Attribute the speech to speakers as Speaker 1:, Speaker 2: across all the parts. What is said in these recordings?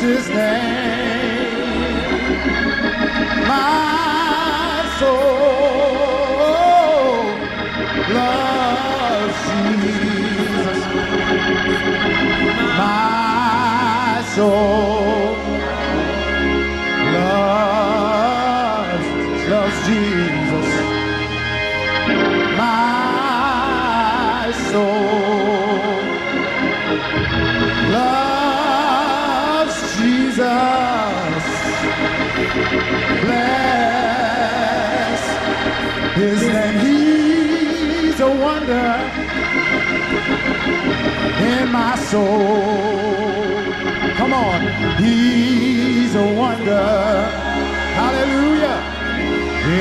Speaker 1: His name. My soul loves Jesus. My soul loves Jesus. My soul loves Jesus. Bless His name. He's a wonder in my soul. Come on. He's a wonder. Hallelujah.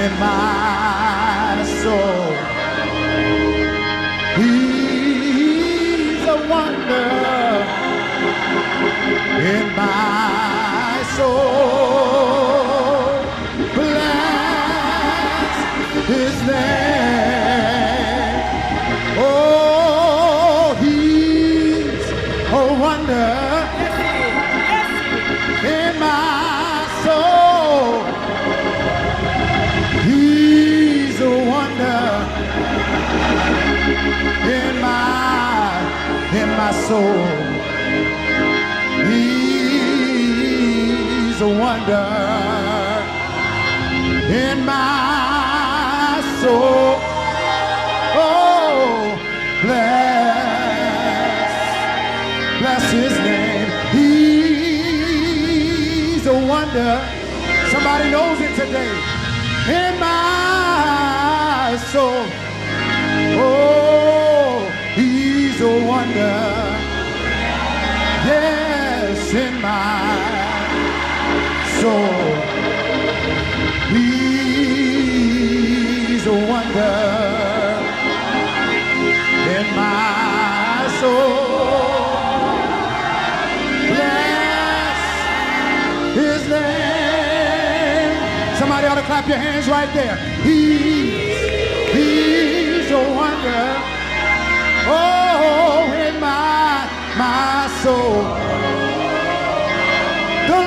Speaker 1: In my soul. He's a wonder in my soul. Bless His name. Oh, He's a wonder in my soul. He's a wonder in my soul. He's a wonder in my soul. Oh, bless His name. He's a wonder. Somebody knows it today. In my soul. Oh, He's a wonder. Yes, in my soul. He's a wonder in my soul. Bless His name. Somebody ought to clap your hands right there. He's a wonder. Oh, in my soul. The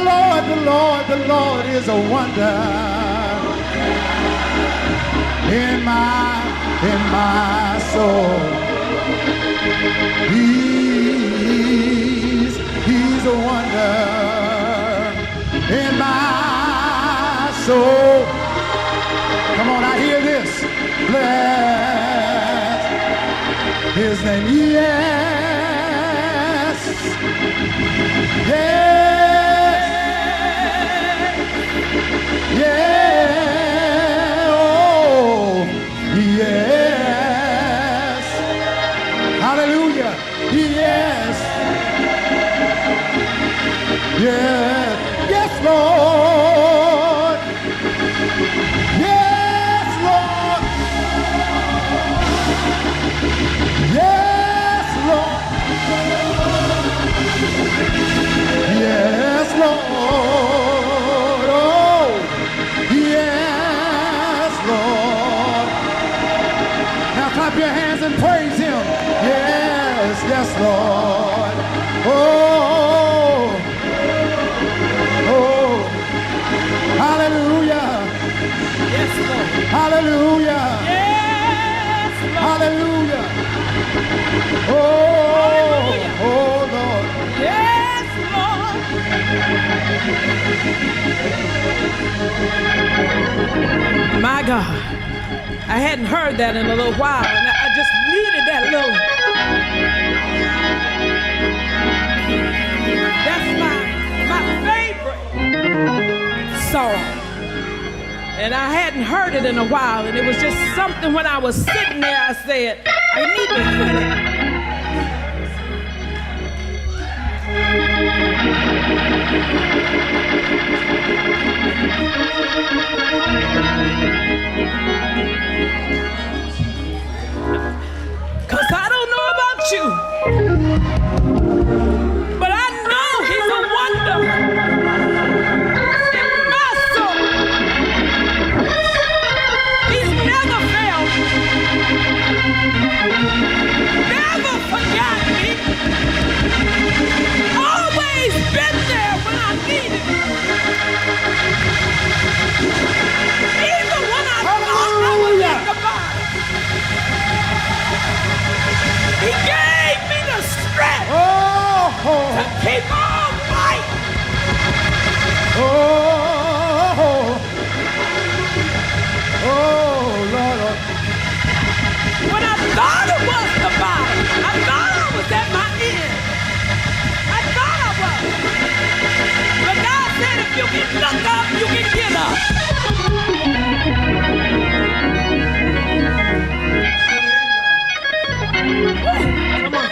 Speaker 1: Lord is a wonder in my soul. He's a wonder in my soul. Come on, I hear this. Bless His name. Yes. Yes. Yeah. Oh, yes. Hallelujah. Yes. Yes. Yes, Lord. Yes, Lord. Yes, Lord. Yes, Lord. Oh, yes, Lord. Now clap your hands and praise Him. Yes, yes, Lord. Oh, oh, hallelujah.
Speaker 2: Yes, Lord.
Speaker 1: Hallelujah.
Speaker 2: Yes, Lord.
Speaker 1: Hallelujah. Oh,
Speaker 2: Hallelujah.
Speaker 1: oh, Lord.
Speaker 2: Yes, Lord. My God. I hadn't heard that in a little while, and I just needed that little. That's my favorite song. And I hadn't heard it in a while, and it was just something when I was sitting there, I said, I need to hear that. Cause I don't know about you, but I know He's a wonder in my soul. He's never failed me, never forgot me, always been there when I keep on fighting.
Speaker 1: Oh, Lord.
Speaker 2: When I thought it was the bottom, I thought I was at my end. I thought I was. But God said if you can look up, you can get up. Come on.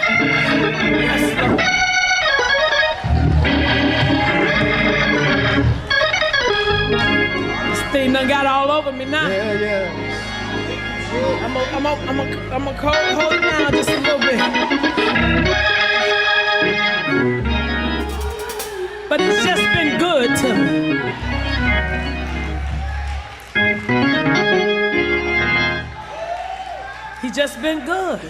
Speaker 2: Yes, Lord. This thing done got all over me now.
Speaker 1: Yeah.
Speaker 2: I'm gonna hold it down just a little bit. But it's just been good to me. He's just been good.